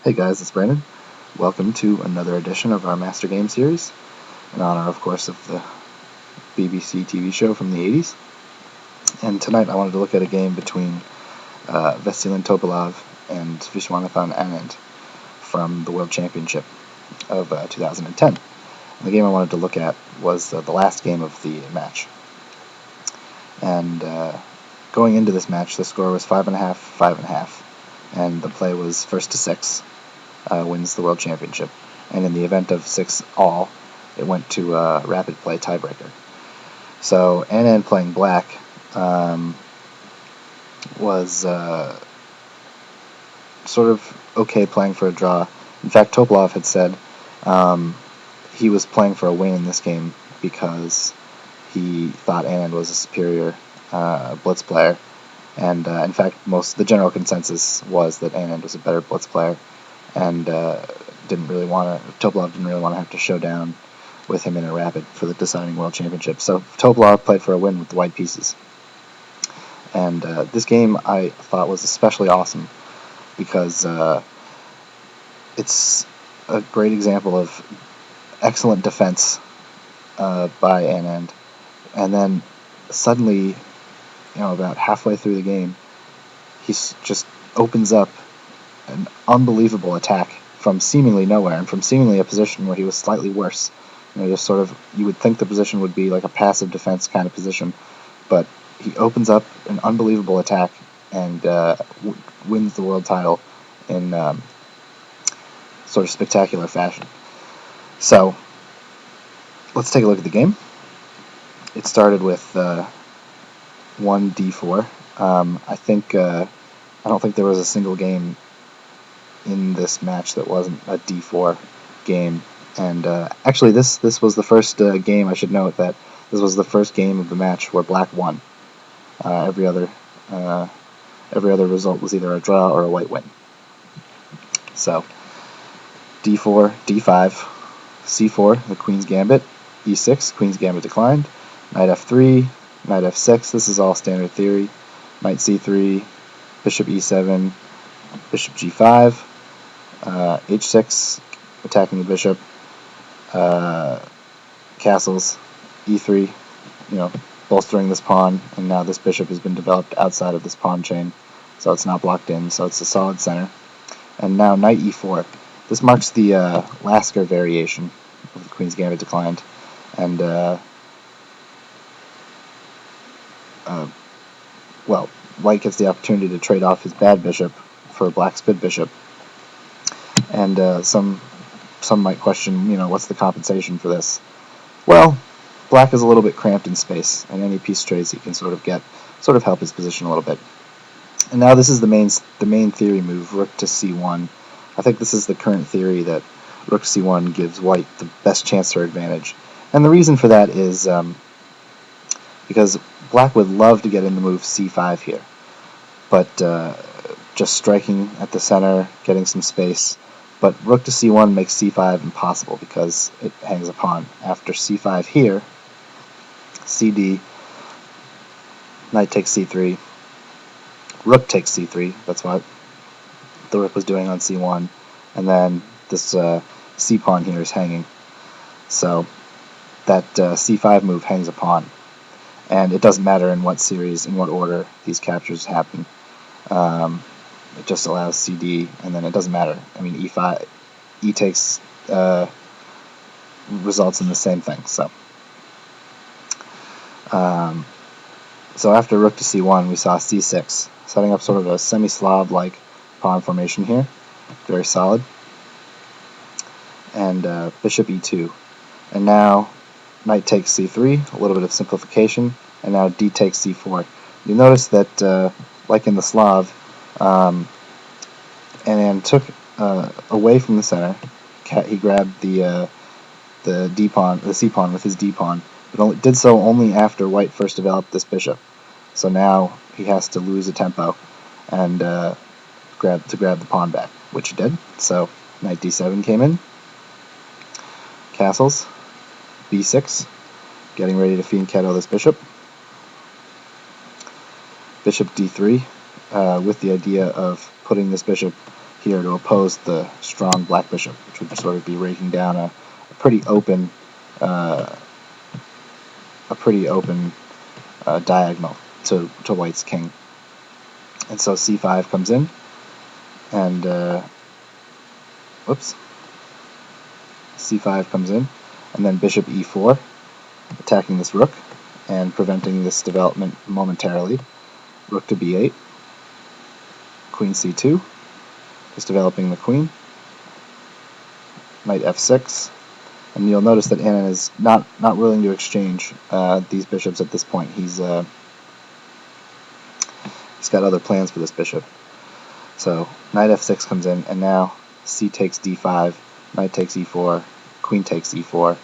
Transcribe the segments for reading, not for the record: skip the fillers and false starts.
Hey guys, it's Brandon. Welcome to another edition of our Master Game series, in honor, of course, of the BBC TV show from the 80s. And tonight I wanted to look at a game between Veselin Topalov and Viswanathan Anand from the World Championship of 2010. And the game I wanted to look at was the last game of the match. And going into this match, the score was 5.5, 5.5, and the play was first to six. Wins the World Championship. And in the event of 6-all, it went to a rapid play tiebreaker. So Anand playing black was sort of okay playing for a draw. In fact, Topalov had said he was playing for a win in this game because he thought Anand was a superior blitz player. And in fact, the general consensus was that Anand was a better blitz player, and Topalov didn't really want to have to show down with him in a rapid for the deciding World Championship. So Topalov played for a win with the white pieces. And this game I thought was especially awesome because it's a great example of excellent defense by Anand. And then suddenly, about halfway through the game, he just opens up an unbelievable attack from seemingly nowhere and from seemingly a position where he was slightly worse. You would think the position would be like a passive defense kind of position, but he opens up an unbelievable attack and wins the world title in sort of spectacular fashion. So let's take a look at the game. It started with 1d4. I don't think there was a single game in this match that wasn't a d4 game. And actually, this was the first game. I should note that this was the first game of the match where black won. Every other result was either a draw or a white win. So d4, d5, c4, the queen's gambit, e6, queen's gambit declined, knight f3, knight f6. This is all standard theory. Knight c3, bishop e7, bishop g5, h6, attacking the bishop, castles, e3, bolstering this pawn, and now this bishop has been developed outside of this pawn chain, so it's not blocked in, so it's a solid center. And now knight e4. This marks the Lasker variation of the queen's gambit declined, and white gets the opportunity to trade off his bad bishop for black's good bishop. And some might question, what's the compensation for this? Well, black is a little bit cramped in space, and any piece trades he can sort of help his position a little bit. And now this is the main theory move, rook to c1. I think this is the current theory that rook c1 gives white the best chance for advantage. And the reason for that is because black would love to get in the move c5 here, but just striking at the center, getting some space. But rook to c1 makes c5 impossible because it hangs a pawn. After c5 here, cd, knight takes c3, rook takes c3. That's what the rook was doing on c1. And then this c-pawn here is hanging. So that c5 move hangs a pawn. And it doesn't matter in what order these captures happen. It just allows CD, and then it doesn't matter. I mean, e5, e takes results in the same thing. So after rook to c1, we saw c6, setting up sort of a semi-Slav-like pawn formation here, very solid. And bishop e2, and now knight takes c3, a little bit of simplification, and now d takes c4. You notice that, like in the Slav, Anand took away from the center. He grabbed the d-pawn, the c-pawn with his d-pawn, but did so only after white first developed this bishop. So now he has to lose a tempo and grab the pawn back, which he did. So knight d7 came in, castles, b6, getting ready to fianchetto this bishop. Bishop d3, with the idea of putting this bishop here to oppose the strong black bishop, which would sort of be raking down a pretty open diagonal to white's king. And so c5 comes in, and c5 comes in, and then bishop e4, attacking this rook and preventing this development momentarily. Rook to b8, queen c2, just developing the queen. Knight f6, and you'll notice that Anand is not willing to exchange these bishops at this point. He's got other plans for this bishop. So knight f6 comes in, and now c takes d5, knight takes e4, queen takes e4,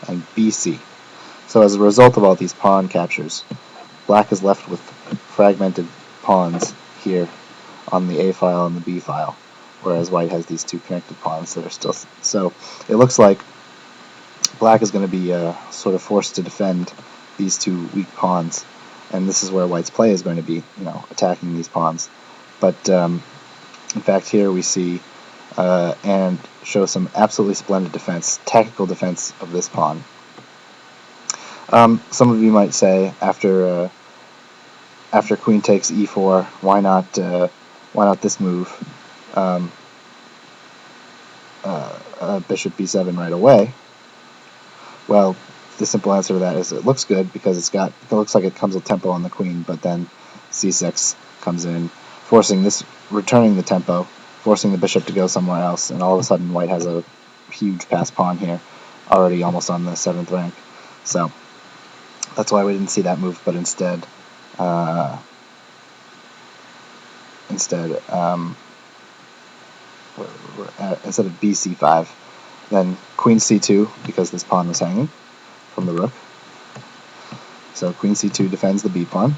and bc. So as a result of all these pawn captures, black is left with fragmented pawns here on the a file and the b file, whereas white has these two connected pawns that are still. So it looks like black is going to be sort of forced to defend these two weak pawns, and this is where white's play is going to be, attacking these pawns. But in fact, here we see Anand show some absolutely splendid defense, tactical defense of this pawn. Some of you might say, after queen takes e4, why not this move, bishop b7 right away? Well, the simple answer to that is it looks good because it looks like it comes with tempo on the queen, but then c6 comes in, returning the tempo, forcing the bishop to go somewhere else, and all of a sudden white has a huge pass pawn here, already almost on the 7th rank. So that's why we didn't see that move, but instead of bc5, then queen c2, because this pawn was hanging from the rook. So queen c2 defends the b pawn.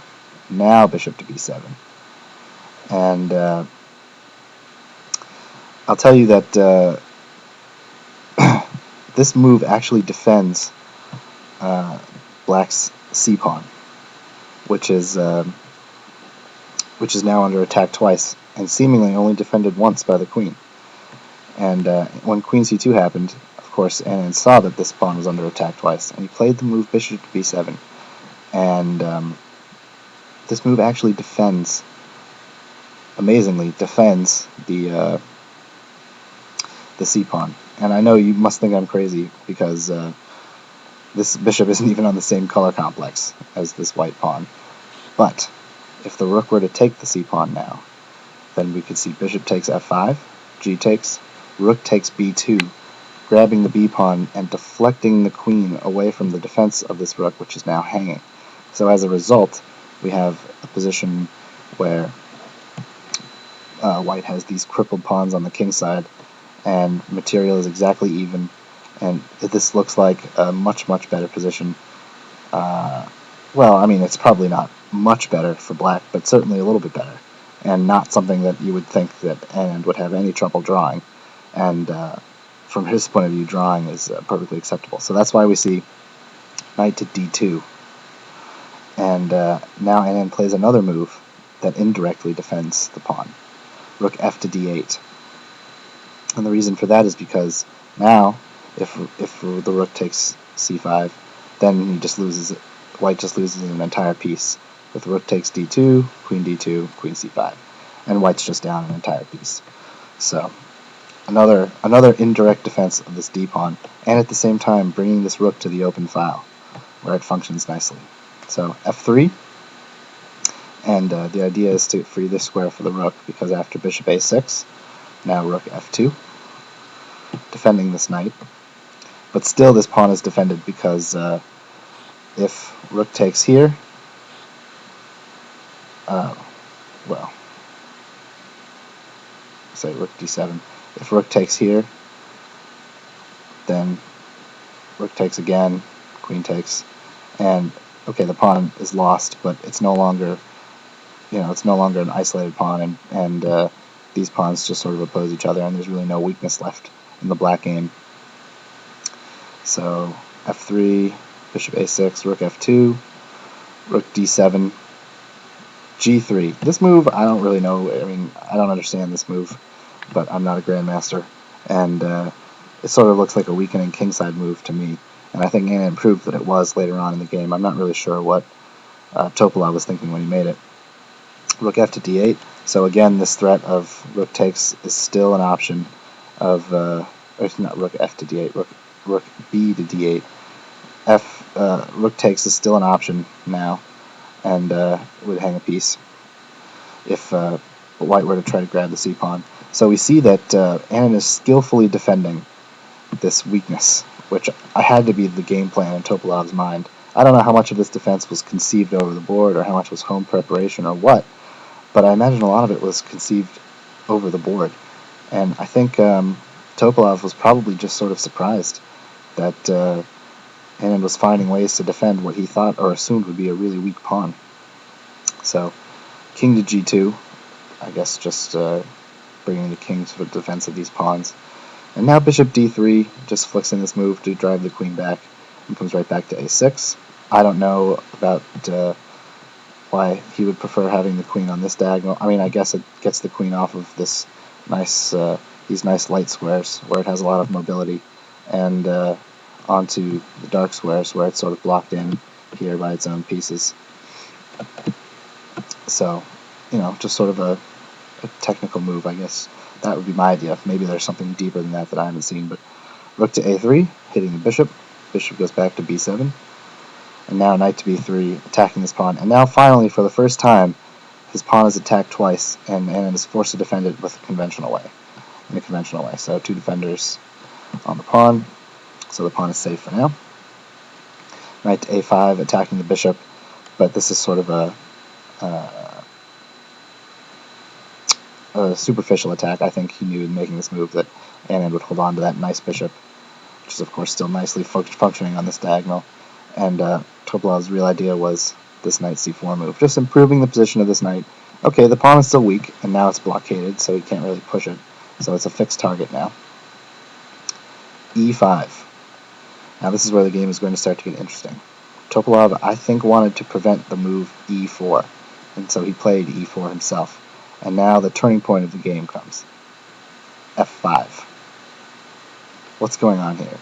Now bishop to b7. And I'll tell you that this move actually defends black's c pawn, which is now under attack twice, and seemingly only defended once by the queen. And when queen c2 happened, of course, Anand saw that this pawn was under attack twice, and he played the move bishop to b7. And this move actually amazingly defends the c pawn. And I know you must think I'm crazy because this bishop isn't even on the same color complex as this white pawn. But if the rook were to take the c pawn now, then we could see bishop takes f5, g takes, rook takes b2, grabbing the b pawn and deflecting the queen away from the defense of this rook, which is now hanging. So as a result, we have a position where white has these crippled pawns on the king side, and material is exactly even, and this looks like a much, much better position. Well, I mean, it's probably not much better for black, but certainly a little bit better, and not something that you would think that Anand would have any trouble drawing. And from his point of view, drawing is perfectly acceptable. So that's why we see knight to d2. And now Anand plays another move that indirectly defends the pawn. Rook f to d8. And the reason for that is because now, if the rook takes c5, then white just loses an entire piece. If the rook takes d2, queen c5. And white's just down an entire piece. So another indirect defense of this d pawn, and at the same time bringing this rook to the open file, where it functions nicely. So f3, and the idea is to free this square for the rook, because after bishop a6, now rook f2, defending this knight. But still this pawn is defended because if rook takes here, say rook d7, if rook takes here, then rook takes again, queen takes, and okay, the pawn is lost, but it's no longer, it's no longer an isolated pawn, and these pawns just sort of oppose each other, and there's really no weakness left in the black game. So f3, bishop a6, rook f2, rook d7, g3. This move, I don't really know. I mean, I don't understand this move. but I'm not a grandmaster, and it sort of looks like a weakening kingside move to me. And I think Anand proved that it was later on in the game. I'm not really sure what Topalov was thinking when he made it. Rook f to d8. So again, this threat of rook takes is still an option. Of it's not rook f to d8. Rook b to d8. Rook takes is still an option now, and would hang a piece if white were to try to grab the c pawn. So we see that Anand is skillfully defending this weakness, which I had to be the game plan in Topalov's mind. I don't know how much of this defense was conceived over the board or how much was home preparation or what, but I imagine a lot of it was conceived over the board. And I think Topalov was probably just sort of surprised that Anand was finding ways to defend what he thought or assumed would be a really weak pawn. So king to g2, I guess just bringing the king to the defense of these pawns. And now bishop d3 just flicks in this move to drive the queen back and comes right back to a6. I don't know about why he would prefer having the queen on this diagonal. I mean, I guess it gets the queen off of this these nice light squares where it has a lot of mobility, and onto the dark squares where it's sort of blocked in here by its own pieces. So, just sort of a technical move, I guess. That would be my idea. Maybe there's something deeper than that I haven't seen, but rook to a3, hitting the bishop. Bishop goes back to b7. And now knight to b3, attacking this pawn. And now finally, for the first time, his pawn is attacked twice, and Anand is forced to defend it with a conventional way. In a conventional way. So 2 defenders on the pawn. So the pawn is safe for now. Knight to a5, attacking the bishop. But this is sort of a superficial attack. I think he knew in making this move that Anand would hold on to that nice bishop, which is of course still nicely functioning on this diagonal. And Topalov's real idea was this knight c4 move, just improving the position of this knight. Okay, the pawn is still weak, and now it's blockaded, so he can't really push it. So it's a fixed target now. e5. Now this is where the game is going to start to get interesting. Topalov, I think, wanted to prevent the move e4, and so he played e4 himself. And now the turning point of the game comes. f5. What's going on here?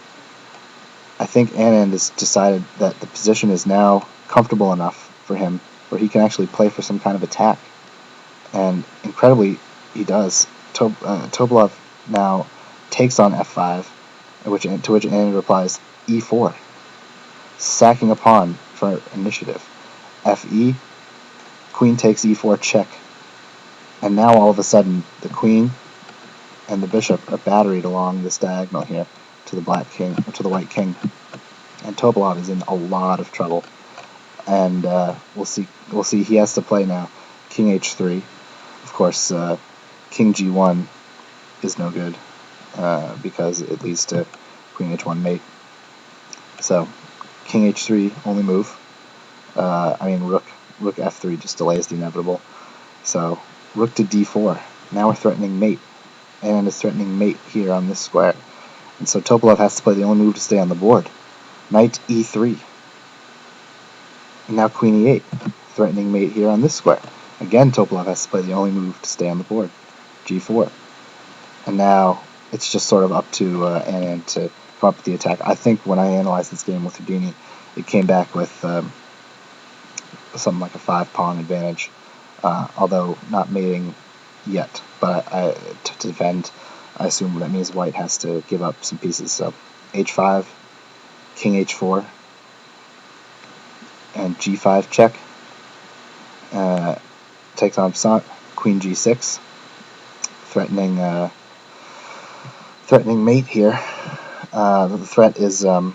I think Anand has decided that the position is now comfortable enough for him where he can actually play for some kind of attack. And incredibly, he does. Topalov now takes on f5, to which Anand replies e4, sacking a pawn for initiative. fe, queen takes e4 check. And now all of a sudden, the queen and the bishop are batteried along this diagonal here to the black king, or to the white king. And Topalov is in a lot of trouble. And we'll see. He has to play now. King h3. Of course, king g1 is no good because it leads to queen h1 mate. So king h3 only move. Rook f3 just delays the inevitable. So rook to d4. Now we're threatening mate. Anand is threatening mate here on this square. And so Topalov has to play the only move to stay on the board. Knight e3. And now queen e8, threatening mate here on this square. Again, Topalov has to play the only move to stay on the board. g4. And now it's just sort of up to Anand to come up with the attack. I think when I analyzed this game with Houdini, it came back with something like a 5-pawn advantage, although not mating yet. But to defend, I assume that means white has to give up some pieces. So h5, king h4, and g5 check. Takes on Passant, queen g6, threatening mate here. The threat is well,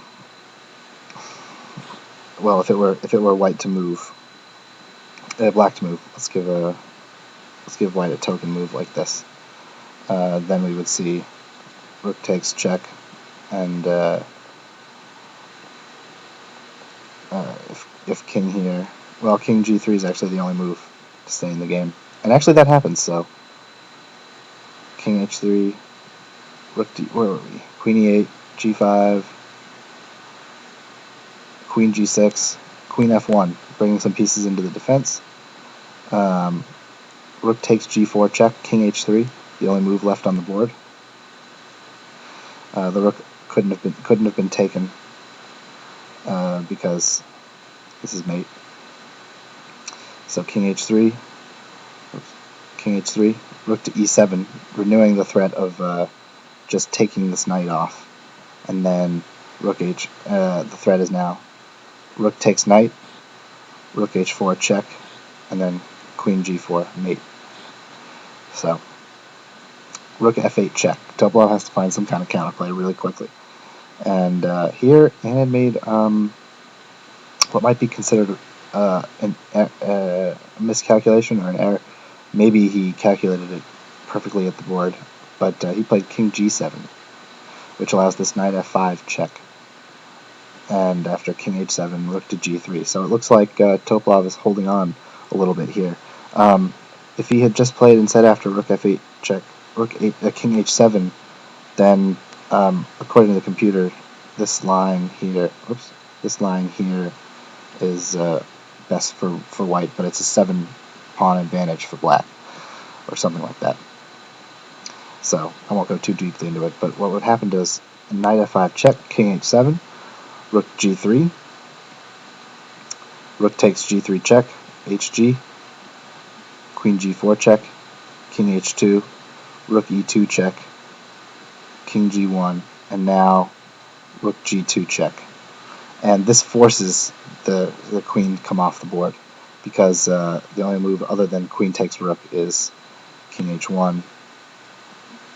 if it were white to move, black to move. Let's give white a token move like this. Then we would see rook takes check, and if king here, well, king g3 is actually the only move to stay in the game, and actually that happens. So king h3, rook d, where were we? Queen e8, g5, queen g6, queen f1, bringing some pieces into the defense. Rook takes g4 check, king h3. the only move left on the board. The rook couldn't have been taken because this is mate. So king h3, rook to e7, renewing the threat of just taking this knight off, and then rook h. The threat is now rook takes knight, rook h4 check, and then queen g4 mate. So rook f8 check. Topalov has to find some kind of counterplay really quickly. And here Anand made what might be considered a miscalculation or an error. Maybe he calculated it perfectly at the board, but he played king g7, which allows this knight f5 check. And after king h7, rook to g3. So it looks like Topalov is holding on a little bit here. If he had just played instead after rook f8 check, king h7, then according to the computer, this line here is best for white, but it's a 7-pawn advantage for black, or something like that. So I won't go too deeply into it, but what would happen is knight f5 check, king h7, rook g3, rook takes g3 check, hg, queen g4 check, king h2, rook e2 check, king g1, and now rook g2 check. And this forces the queen to come off the board, because the only move other than queen takes rook is king h1,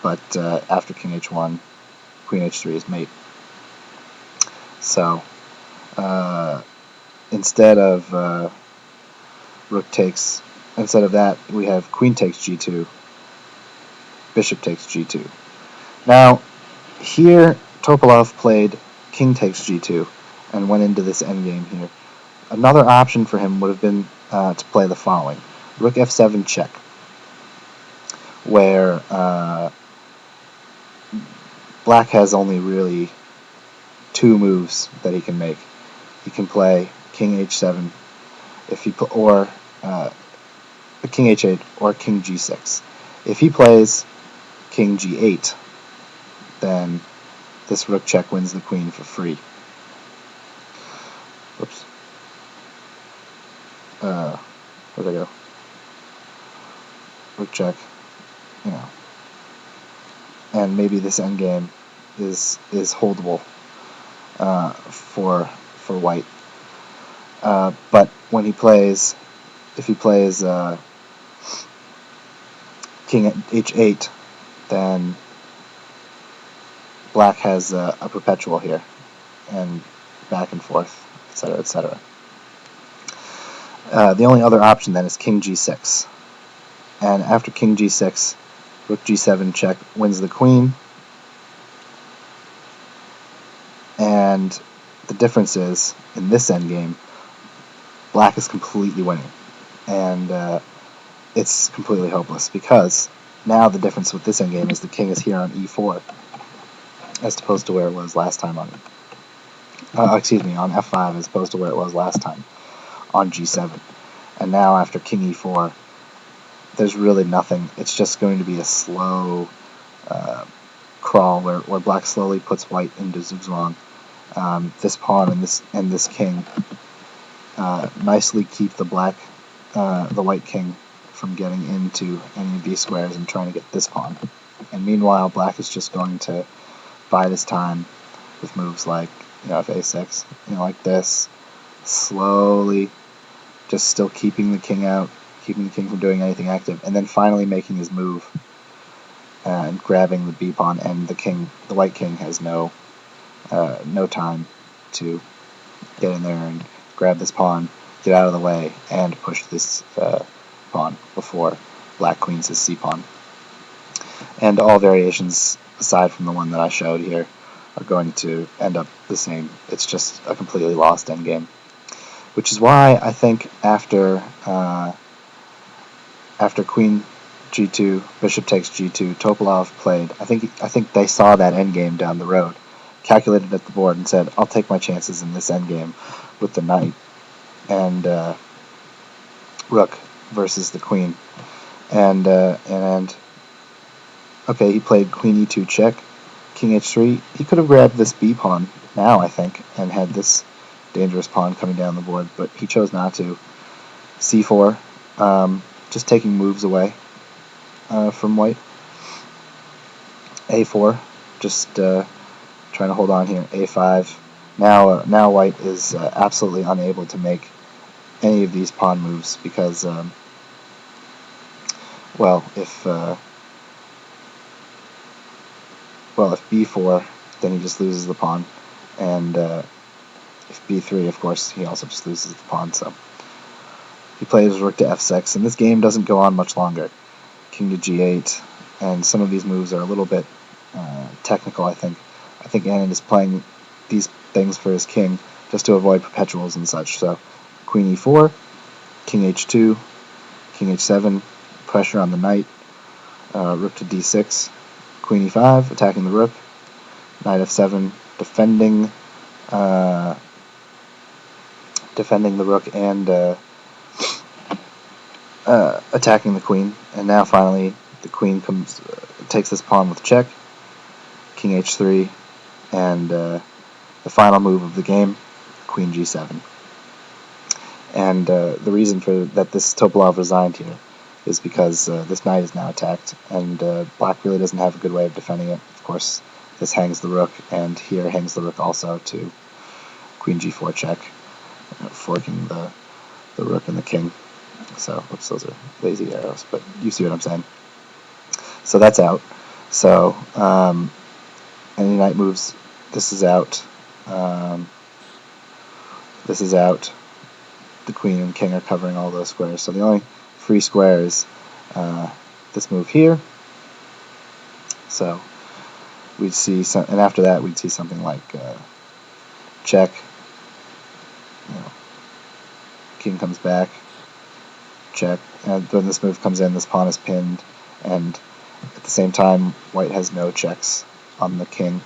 but after king h1, queen h3 is mate. So instead of that, we have queen takes g2, bishop takes g2. Now, here Topalov played king takes g2 and went into this endgame here. Another option for him would have been to play the following: rook f7 check, where black has only really two moves that he can make. He can play king h7, or king h8, or king g6. If he plays king g8, then this rook check wins the queen for free. Whoops. Where'd I go? Rook check. And maybe this endgame is holdable for white. But when if he plays king h8, then black has a perpetual here, and back and forth, etc., etc. The only other option then is king g6, and after king g6, rook g7 check wins the queen, and the difference is, in this endgame, black is completely winning, and it's completely hopeless, because now the difference with this endgame is the king is here on e4, as opposed to where it was last time on f5, as opposed to where it was last time on g7. And now after king e4, there's really nothing. It's just going to be a slow crawl where black slowly puts white into zugzwang. This pawn and this king nicely keep the white king from getting into any of these squares and trying to get this pawn. And meanwhile, black is just going to bide his time with moves like if a6, like this, slowly, just still keeping the king out, keeping the king from doing anything active, and then finally making his move and grabbing the b pawn. And the white king has no time to get in there and grab this pawn, get out of the way, and push this pawn before black queens his c pawn. And all variations aside from the one that I showed here are going to end up the same. It's just a completely lost endgame, which is why I think after queen g2, bishop takes g2, Topalov played. I think they saw that endgame down the road, calculated at the board, and said, "I'll take my chances in this endgame with the knight and rook versus the queen," and Okay, he played queen e2 check, king h3. He could have grabbed this b pawn now, I think, and had this dangerous pawn coming down the board, but he chose not to. c4, just taking moves away from white. a4, just trying to hold on here. a5. Now white is absolutely unable to make any of these pawn moves because, if b4, then he just loses the pawn, and if b3, of course, he also just loses the pawn. So he plays rook to f6, and this game doesn't go on much longer. King to g8, and some of these moves are a little bit technical, I think. I think Anand is playing these things for his king just to avoid perpetuals and such. So queen e4, king h2, king h7, pressure on the knight, rook to d6, queen e5, attacking the rook, knight f7, defending the rook and attacking the queen. And now finally the queen takes this pawn with check, king h3, and the final move of the game, queen g7. And the reason for that this Topalov resigned here is because this knight is now attacked, and black really doesn't have a good way of defending it. Of course, this hangs the rook, and here hangs the rook also to queen g4 check, forking the rook and the king. So, oops, those are lazy arrows, but you see what I'm saying. So that's out. So any knight moves, this is out. This is out. The queen and king are covering all those squares. So the only free square is this move here. So we'd see some, and after that we'd see something like check. King comes back, check, and when this move comes in, this pawn is pinned, and at the same time, white has no checks on the king,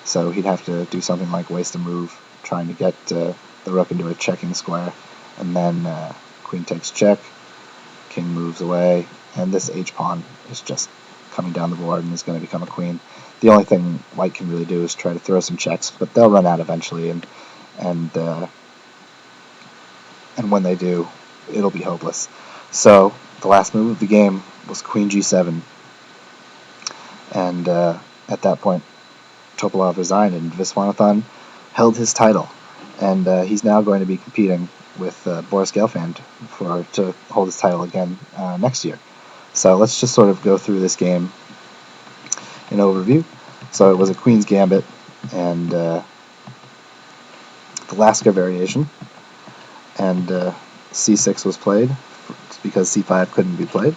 so he'd have to do something like waste a move trying to get the rook into a checking square, and then queen takes check, king moves away, and this h-pawn is just coming down the board and is going to become a queen. The only thing white can really do is try to throw some checks, but they'll run out eventually, and when they do, it'll be hopeless. So the last move of the game was queen g7, and at that point, Topalov resigned, and Viswanathan held his title, and he's now going to be competing with Boris Gelfand to hold his title again next year. So let's just sort of go through this game in overview. So it was a queen's gambit, and the Lasker variation, and c6 was played because c5 couldn't be played,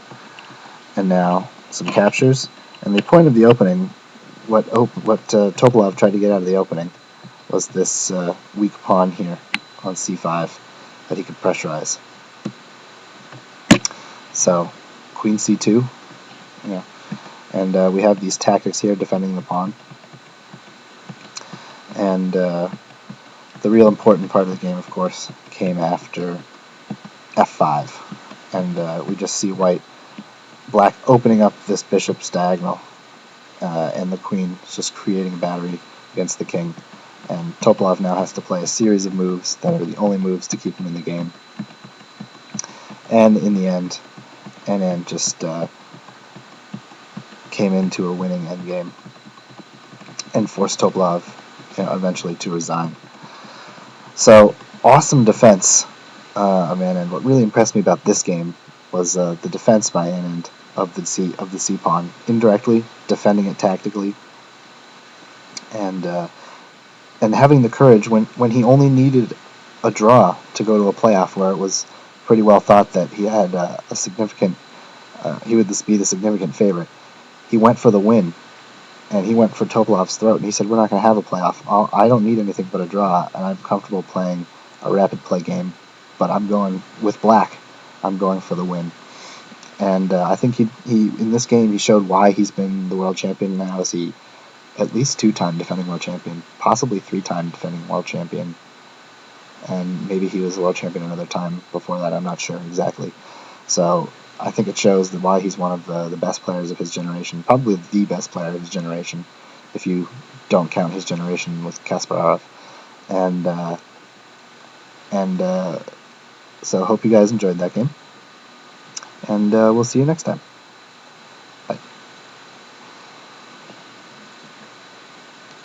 and now some captures. And the point of the opening, what Topalov tried to get out of the opening, was this weak pawn here on c5 that he could pressurize. So queen c2, and we have these tactics here defending the pawn. And the real important part of the game, of course, came after f5, and we just see black opening up this bishop's diagonal, and the queen is just creating a battery against the king. And Topalov now has to play a series of moves that are the only moves to keep him in the game. And in the end, Anand just came into a winning endgame and forced Topalov eventually to resign. So, awesome defense of Anand. What really impressed me about this game was the defense by Anand of the C pawn, indirectly defending it tactically, and having the courage when he only needed a draw to go to a playoff where it was pretty well thought that he had a significant, he would be the significant favorite. He went for the win, and he went for Topalov's throat, and he said, "We're not going to have a playoff. I don't need anything but a draw, and I'm comfortable playing a rapid play game, but I'm going with black. I'm going for the win." And I think he in this game he showed why he's been the world champion now. Is he at least 2-time defending world champion, possibly 3-time defending world champion, and maybe he was the world champion another time before that. I'm not sure exactly. So I think it shows why he's one of the best players of his generation, probably the best player of his generation, if you don't count his generation with Kasparov. And so hope you guys enjoyed that game, and we'll see you next time.